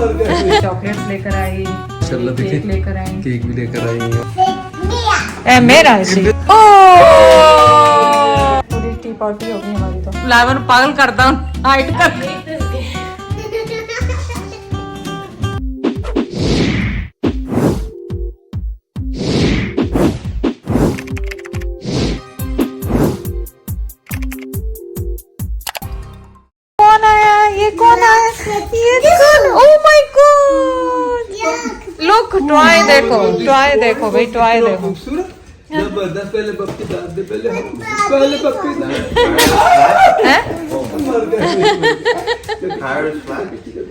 Chocolates लेकर आई, cake लेकर आई, cake भी लेकर आई मेरा पूरी टी पार्टी होगी हमारी। तो लावन पागल करता हूँ हाइट कर। कौन आया? ये कौन आया? ये कौन? ओह माय गॉड! लुक, टॉय देखो, टॉय देखो भाई, टॉय देखो। जबरदस्त। पहले पप्पी दाद दे, पहले पप्पी दाद।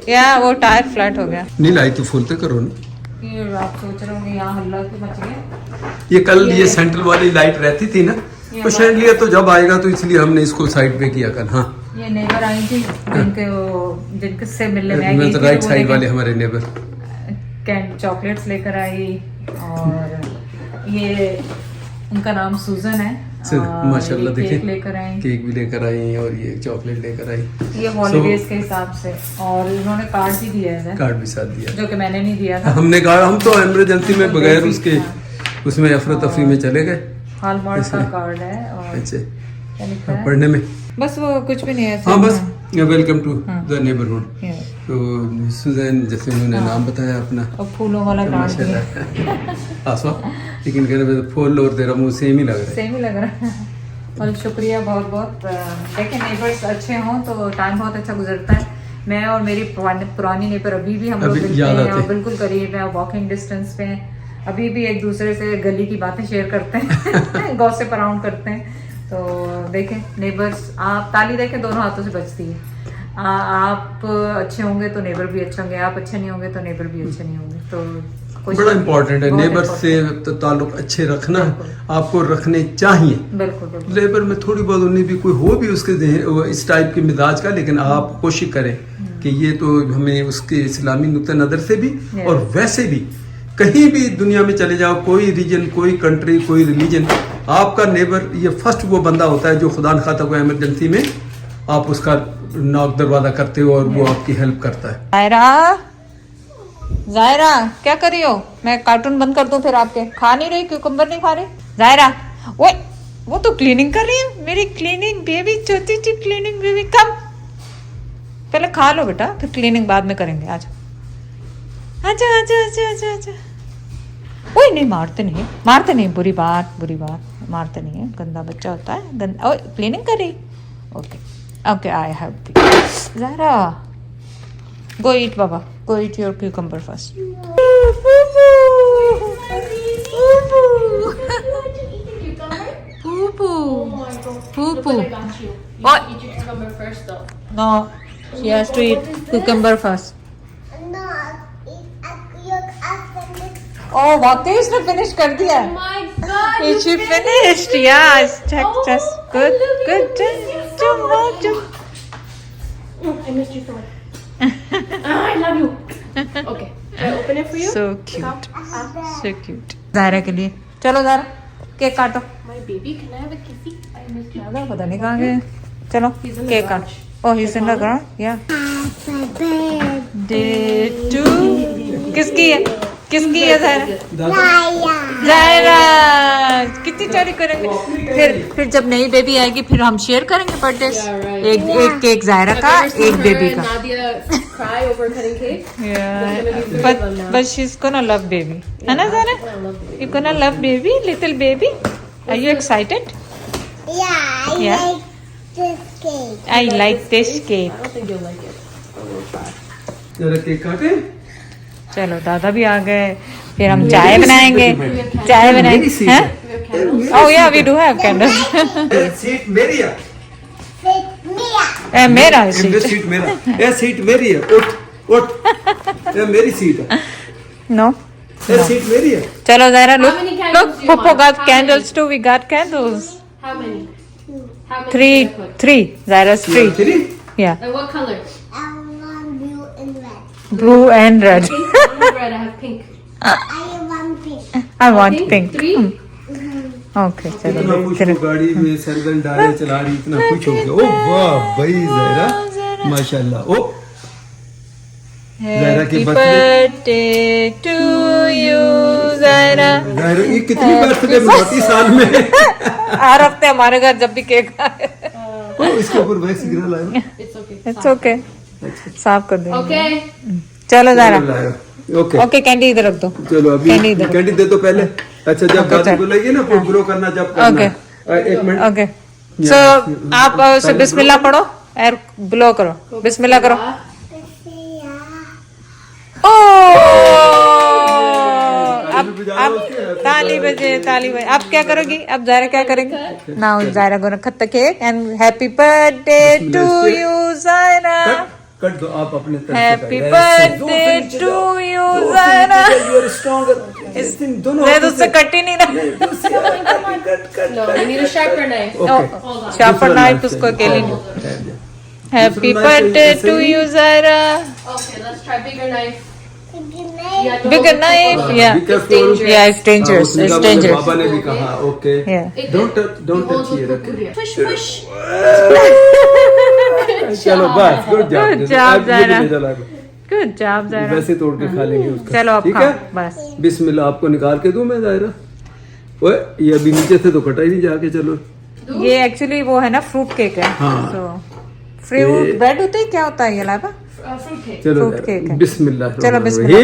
या वो टायर फ्लैट हो गया। नहीं लाई तो फुलते करो ना। ये आप सोच रहे होंगे यहाँ हल्ला क्यों मच गया? ये कल ये सेंट्रल वाली लाइट रहती थी ना, तो शायद लिया तो जब आएगा तो इसलिए हमने इसको साइड पे किया कल। हाँ, ये नेबर आई थी जिनके से मिलने में मैं तो राइट साइड वाले हमारे नेबर चॉकलेट्स लेकर आई, और ये उनका नाम सूजन है। माशाल्लाह देखिए, केक लेकर आई, केक भी लेकर आई और ये चॉकलेट लेकर आई। ये हॉलीडेज के हिसाब से, और उन्होंने कार्ड भी दिया है, कार्ड भी साथ दिया, जो कि मैंने नहीं दिया था। हमने कहा हम तो इमरजेंसी में बगैर उसके उसमें अफरा तफरी में चले गए। हॉलमार्क का कार्ड है। और अच्छा, क्या लिखा है? पढ़ने में बस वो कुछ भी नहीं है। हाँ, बस वेलकम टू द नेबरहुड। तो सुजैन जैसे उन्होंने नाम बताया अपना, और फूलों वाला कार्ड दिया। आसवा, लेकिन कहने में फूल और तेरा मुंह सेम ही लग रहा है। सेम ही लग रहा है। और शुक्रिया बहुत बहुत। देखिए, नेबर्स अच्छे हों तो टाइम बहुत अच्छा गुजरता है। मैं और मेरी पुरानी नेबर अभी भी हम लोग मिलते हैं, और बिल्कुल करीब है, वॉकिंग डिस्टेंस पे हैं। अभी भी एक दूसरे से गली की बातें शेयर करते हैं, गॉसिप अराउंड करते हैं। तो देखें नेबर्स, आप ताली देखें दोनों हाथों से बजती है। आप अच्छे होंगे तो नेबर भी अच्छे होंगे, आप अच्छे नहीं होंगे तो नेबर भी अच्छे नहीं होंगे। तो बड़ा इम्पोर्टेंट है नेबर से तो ताल्लुक अच्छे रखना, आपको रखने चाहिए। बिल्कुल। लेबर में थोड़ी बहुत उन्हें भी कोई हो भी उसके इस टाइप के मिजाज का, लेकिन आप कोशिश करें कि ये तो हमें उसके इस्लामी नुक्ता नज़र से भी और वैसे भी कहीं भी दुनिया में चले जाओ, कोई रीजन, कोई कंट्री, कोई रिलीजन, आपका नेबर ये फर्स्ट वो बंदा होता है जो खुदा न खाता को इमरजेंसी में आप उसका नॉक दरवाजा करते हो और वो आपकी हेल्प करता है। जायरा क्या कर रही हो? मैं कार्टून बंद कर दूं फिर आपके? खा नहीं रही, क्यूकम्बर नहीं खा रही जायरा? वो तो क्लीनिंग कर रही है, मेरी क्लीनिंग बेबी, छोटी सी क्लीनिंग बेबी। कम, पहले खा लो बेटा, फिर क्लीनिंग बाद में करेंगे। आजा आजा आजा आजा आजा आजा। ओए नहीं, मारते नहीं, बुरी बात, मारते नहीं है, गंदा बच्चा होता है, गंदा। ओए क्लीनिंग कर रही? Okay I have Zaira, go eat baba, go eat your cucumber first. Poo-poo. What? Eat your cucumber first though. No, she has to eat cucumber first. Oh, वाकई उसने finish कर दिया। Oh my god! Is she finished? Yes. Check, just good. I missed you so much. I love you. Okay, should I open it for you? So cute. So cute. Zaira के लिए चलो, Zaira cake काटो। My baby, can I have a kissy? I missed you. पता नहीं कहाँ गए। चलो cake काट। Oh, he's in the ground. Yeah. Day 2. किसकी है ज़ायरा? ज़ायरा कितनी चोरी करेंगे? फिर जब नई बेबी आएगी फिर हम शेयर करेंगे बर्थडे। एक केक ज़ायरा का, एक बेबी का। Nadia cry over cutting cake. Yeah, but she's gonna love baby. है ना Zaira? You gonna love baby, little baby? Are you excited? Yeah. I like this cake. I don't think you'll like it, but we'll try. जरा cake काटे। चलो दादा भी आ गए, फिर हम चाय बनाएंगे। हैं? Oh yeah, we do have candles. Seat मेरी है। मेरा सीट मेरा। ये सीट मेरी है। उठ। ये मेरी सीट है। No. ये सीट मेरी है। चलो Zaira, look, How many candles do you Popo want? got How candles many? too. We got candles. How many? How many? Three. should I put? Zyra's three. तेरी? Yeah. And what color? Blue and red. Pink and red. I have pink. I want pink. Three? Okay, इतना चलो खुश फिर हो, गाड़ी में sandal डाले चला रही, इतना खुश हो गया। ओ वाह भाई ज़ायरा, माशाल्लाह। ओ जायरा की happy birthday। Birthday to you Zaira. Zaira ये कितनी बर्थडे मनाती साल में? हर हफ्ते हमारे घर जब भी केक आए। ओ, इसके ऊपर वैक्स गिरा लाया। It's okay. इट्स ओके, साफ कर देंगे। Okay. चलो जायरा, ओके ओके कैंडी इधर रख दो। चलो अभी कैंडी इधर। कैंडी दे दो पहले। अच्छा जब ओके, दादी चल। बुलाएगी ना फिर ग्रो करना जब करना ओके। है। एक मिनट ओके सो आप उसे बिस्मिल्लाह पढ़ो और ब्लो करो, बिस्मिल्लाह करो। ओ अब ताली बजे, ताली बजे। अब क्या करोगी? अब जायरा क्या करेंगे? Now Zaira gonna cut the cake and happy birthday to you Zaira. Cut दो आप अपने तरफ से हैप्पी करो। Birthday to you Zaira. You are stronger। इस दिन दोनों नहीं तो उससे कट ही नहीं रहा। No, you need a sharper knife. Okay sharper knife उसको अकेले नहीं। Happy birthday to you Zaira. Okay, let's try bigger knife. Good Bigger knife, yeah. Be careful। Yeah, it's dangerous. उसने It's कहा, मुझे dangerous. पापा ने भी कहा okay Yeah. Don't touch here. Push, push. चलो बस good job. Good job, Zaira. Good job, Zaira. वैसे तोड़ के खा लेंगे उसका। चलो अब ठीक खाओ है बस। बिस्मिल्लाह। आपको निकाल के दूं मैं जायरा? ओए ये अभी नीचे से तो कटा ही नहीं जाके। चलो ये एक्चुअली वो है ना फ्रूट केक है। हाँ। So, फ्रूट ब्रेड होता है, क्या होता है ये लाइबा? Fruit cake. चलो फ्रूट केक है। बिस्मिल्लाह। चलो बिस्मिल्लाह।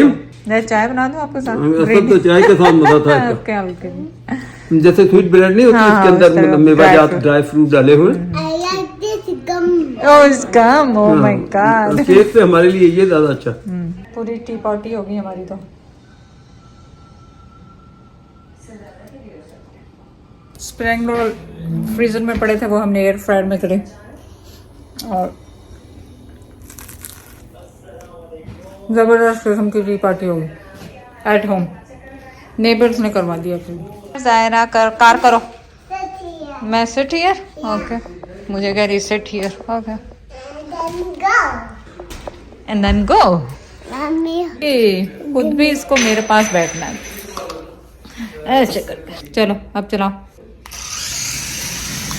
मैं चाय बना दूं आपके साथ? सब तो चाय के साथ मजा था इसका। Okay okay. जैसे स्वीट ब्रेड नहीं होती हाँ, इसके अंदर उस तरह मेवा dry जात fruit। ड्राई फ्रूट डाले हुए। I like this gum. Oh it's gum, oh my god. Cake से हमारे लिए ये ज्यादा अच्छा। पूरी टी पार्टी होगी हमारी तो। स्प्रिंग रोल फ्रीजर में पड़े थे, वो हमने एयर फ्रायर में करे और जबरदस्त किस्म की टी पार्टी होगी एट होम। नेबर्स ने करवा दिया फिर। जायरा कार करो। Sit here. मैं सिट हियर, ओके। मुझे कह रही sit here, okay Then go. And then go. Mommy. खुद भी इसको मेरे पास बैठना है ऐसे करके। चलो अब चलाओ।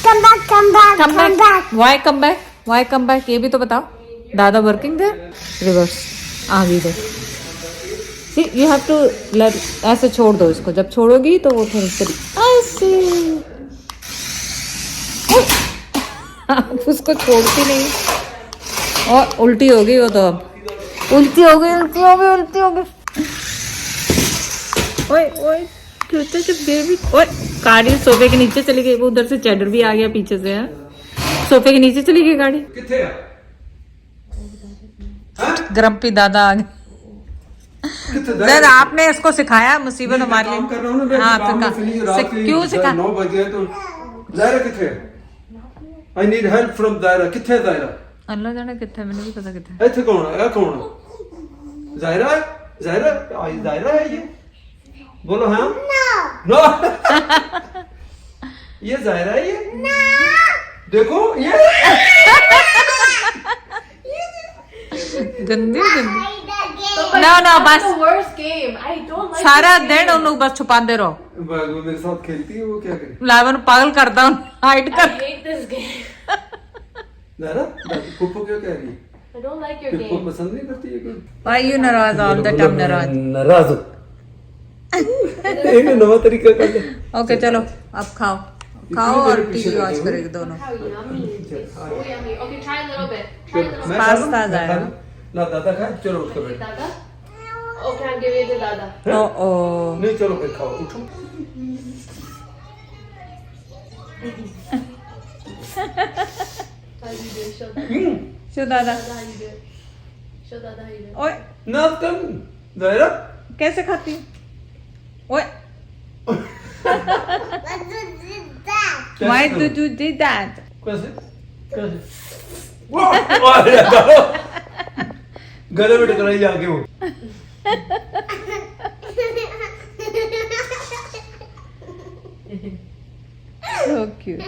Come back, come back, come come back. back. Why come back? Why come back? ये भी तो बताओ। दादा वर्किंग दे रिवर्स आगे दे। यू हैव टू लेट, ऐसे छोड़ दो इसको। जब छोड़ोगी तो वो फिर ऐसे आप उसको छोड़ती नहीं और उल्टी हो गई वो तो। अब उल्टी हो गई, उल्टी हो गई, उल्टी हो गई। ओए ओए छोटे से बेबी। ओए गाड़ी सोफे के नीचे चली गई। वो उधर से चैडर भी आ गया पीछे से। है सोफे के नीचे चली गई गाड़ी। किथे ग्रम्पी दादा आ गए। सर आपने इसको सिखाया, मुसीबत हमारे काम कर रहा हूँ ना लिए। मैं। हाँ काम में फिनिश रात की क्यों सिखा? 9 बजे तो जायरा किथे? I need help from Zaira. किथे जायरा? अल्लाह जाने कितना, मैंने भी पता कितना। ਇੱਥੇ ਕੌਣ ਹੈ? ਇਹ ਕੌਣ ਹੈ? ਜ਼ਾਇਰਾ ਹੈ? ਜ਼ਾਇਰਾ ਆਈ ਜ਼ਾਇरा है ये? बोलो हाँ। नो ये ज़ायरा है ये? देखो ये गंदी गंदी। But No, no, that's बस। the worst game. I don't like सारा this दिन game. उन्होंने बस छुपाते रहो। वो मेरे साथ खेलती है। वो क्या करे? लावन पागल करता हूँ, हाइड I कर। hate this game. ज़ायरा पुप्पो क्या कह रही है? I don't like your पुप्पो game. पसंद नहीं करती है कोई? Why you नाराज all the time नाराज? नाराज हो। एक नवा तरीका कर ले। ओके चलो अब खाओ, खाओ और टीवी वॉच करेंगे दोनों। How yummy. It's so yummy. Okay, try a little bit. Try a little मैं bit. खा लूं? पास्ता मैं ज़ायरा। खा लूं? ना दादा खाए। चलो उठ के बैठ। Dada? Okay, I'll give it to Dada. ओ ओ नहीं चलो फिर खाओ। उठो। How you do it? Show Dada. Show दादा। Dada, how you do it? Show Dada how you do it. ओए ना कम ज़ायरा कैसे खाती हूँ? ओए What is that? why did you do that? कैसे? कैसे? वाह! गले में टकराई जाके वो। So cute.